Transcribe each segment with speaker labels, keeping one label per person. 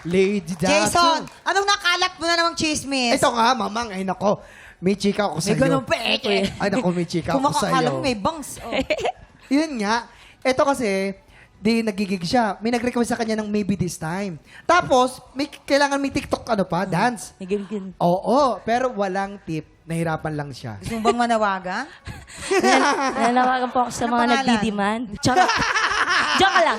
Speaker 1: Lady Datu.
Speaker 2: Jason, anong nakalat mo na namang chismis?
Speaker 1: Ito nga, mamang. Ay, nako. May chika ako
Speaker 2: May
Speaker 1: sa'yo.
Speaker 2: ganun pa eh.
Speaker 1: Ay, nako, may chika
Speaker 2: Kung
Speaker 1: ako sa'yo.
Speaker 2: makakala mo may bangs. Oh.
Speaker 1: Yun nga. Ito kasi, di nagigig siya. May nag-request sa kanya ng maybe this time. Tapos, kailangan may TikTok dance. Oo, pero walang tip. Nahirapan lang siya.
Speaker 2: Gusto mo bang manawagan?
Speaker 3: Nanawagan po ako sa
Speaker 2: Ano
Speaker 3: mga
Speaker 2: pangalan?
Speaker 3: nagdi-demand. Charot. Joke lang.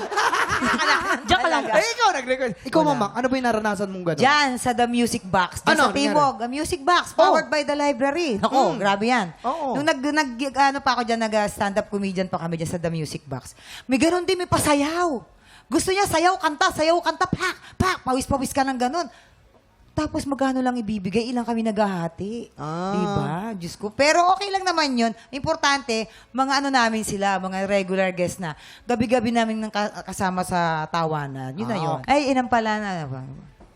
Speaker 3: Joke lang.
Speaker 2: Talaga.
Speaker 1: Ay, ikaw nag-request. Ikaw, mamang, ano ba yung naranasan mong gano'n?
Speaker 2: Diyan, sa The Music Box. Diyan
Speaker 1: Ano,
Speaker 2: sa Timog. The Music Box, powered by the library. Ako, grabe yan.
Speaker 1: Oo.
Speaker 2: Nung ano pa ako dyan, nag-stand-up comedian pa kami dyan sa The Music Box. May ganun din, may pasayaw. Gusto niya, sayaw, kanta, pak, pak, pawis-pawis ka ng ganun. Tapos magkano lang ibibigay, ilang kami naghahati. Diba? Diyos ko. Pero okay lang naman yun. Importante, mga ano namin sila, mga regular guest na. Gabi-gabi namin kasama sa tawanan. Yun na yun. Ay, inang pala na.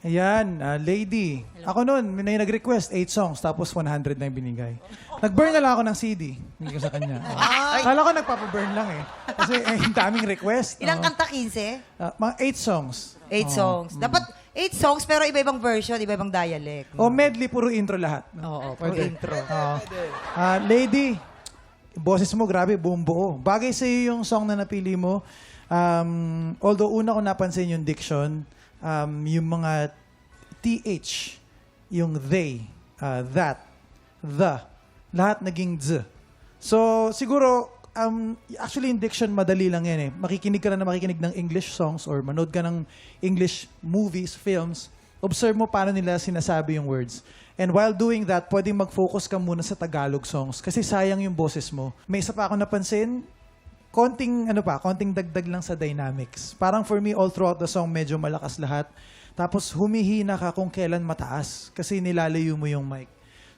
Speaker 4: Ayan, lady. Ako noon, may nag-request 8 songs, tapos 100 na yung binigay. Nag-burn na lang ako ng CD. Hindi ko sa kanya. Kala ko nagpapaburn lang eh. Kasi ang daming request.
Speaker 2: Ilang kanta, 15?
Speaker 4: Mga 8 songs.
Speaker 2: 8 songs. Dapat 8 songs pero iba-ibang version, iba-ibang dialect.
Speaker 4: O medley, puro intro lahat.
Speaker 2: Oo, puro intro.
Speaker 4: Lady, boses mo grabe, buong buo. Bagay sa iyo yung song na napili mo. Although una ko napansin yung diction, yung mga TH, yung they, that, the, lahat naging z. So, siguro, actually yung diction, madali lang yan eh. Makikinig ka na makikinig ng English songs or manood ka ng English movies, films, observe mo paano nila sinasabi yung words. And while doing that, pwedeng mag-focus ka muna sa Tagalog songs kasi sayang yung boses mo. May isa pa ako napansin, konting dagdag lang sa dynamics. Parang for me, all throughout the song, medyo malakas lahat. Tapos humihina ka kung kailan mataas kasi nilalayo mo yung mic.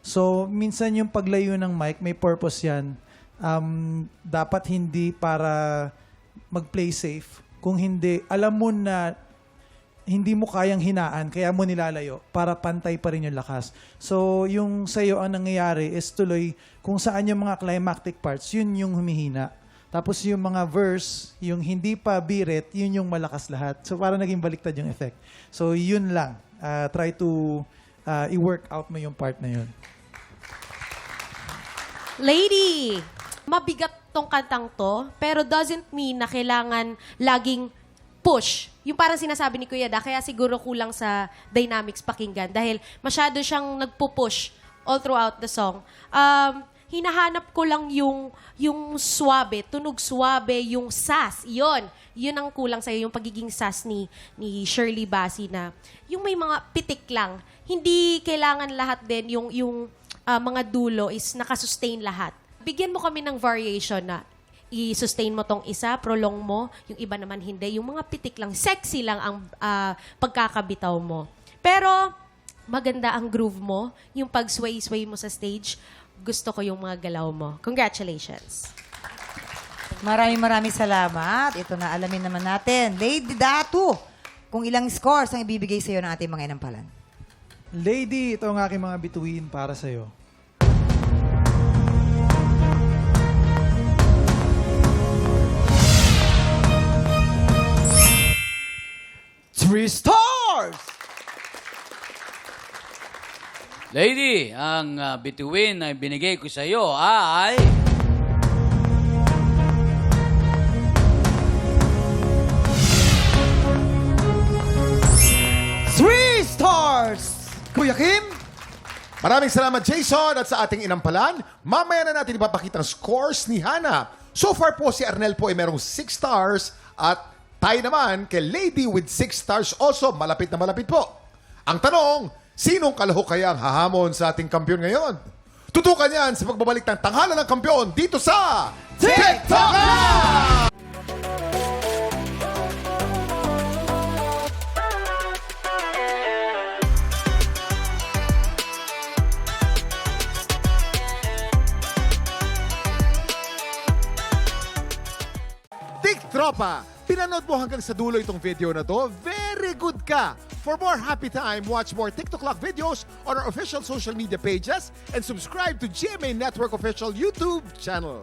Speaker 4: So, minsan yung paglayo ng mic, may purpose yan. Dapat hindi para mag-play safe. Kung hindi, alam mo na hindi mo kayang hinaan, kaya mo nilalayo para pantay pa rin yung lakas. So, yung sa'yo ang nangyayari is tuloy kung saan yung mga climactic parts, yun yung humihina. Tapos yung mga verse, yung hindi pa birit, yun yung malakas lahat. So, para naging baliktad yung effect. So, yun lang. Try to i-work out mo yung part na yun.
Speaker 5: Lady, mabigat tong kantang to, pero doesn't mean na kailangan laging push. Yung parang sinasabi ni Kuya Da, kaya siguro kulang sa dynamics pakinggan dahil masyado siyang nagpo-push all throughout the song. Hinahanap ko lang yung suabe, tunog suabe, yung sass. Yun ang kulang sa'yo, yung pagiging sass ni Shirley Bassey na yung may mga pitik lang. Hindi kailangan lahat din yung mga dulo is nakasustain lahat. Bigyan mo kami ng variation na i-sustain mo tong isa, prolong mo, yung iba naman hindi. Yung mga pitik lang, sexy lang ang pagkakabitaw mo. Pero maganda ang groove mo, yung pag-sway-sway mo sa stage. Gusto ko yung mga galaw mo. Congratulations.
Speaker 2: Maraming salamat. Ito na, alamin naman natin. Lady Datu, kung ilang scores ang ibibigay sa iyo ng ating mga inampalan.
Speaker 4: Lady, ito ang aking mga bituin para sa'yo.
Speaker 1: Three stars!
Speaker 6: Lady, ang bituin na binigay ko sa iyo ay...
Speaker 1: Three stars! Kuya Kim?
Speaker 7: Maraming salamat, Jason, at sa ating inampalan. Mamaya na natin ipapakita ang scores ni Hana. So far po, si Arnel po ay merong 6 stars at tayo naman kay Lady with 6 stars also. Malapit na malapit po. Ang tanong, sinong kalahok kaya ang hahamon sa ating kampiyon ngayon? Tutukan yan sa pagbabalik ng tanghalan ng kampiyon dito sa TikTok Live! Tropa, pinanood mo hanggang sa dulo itong video na to, very good ka! For more happy time, watch more TikTok Lock videos on our official social media pages and subscribe to GMA Network official YouTube channel.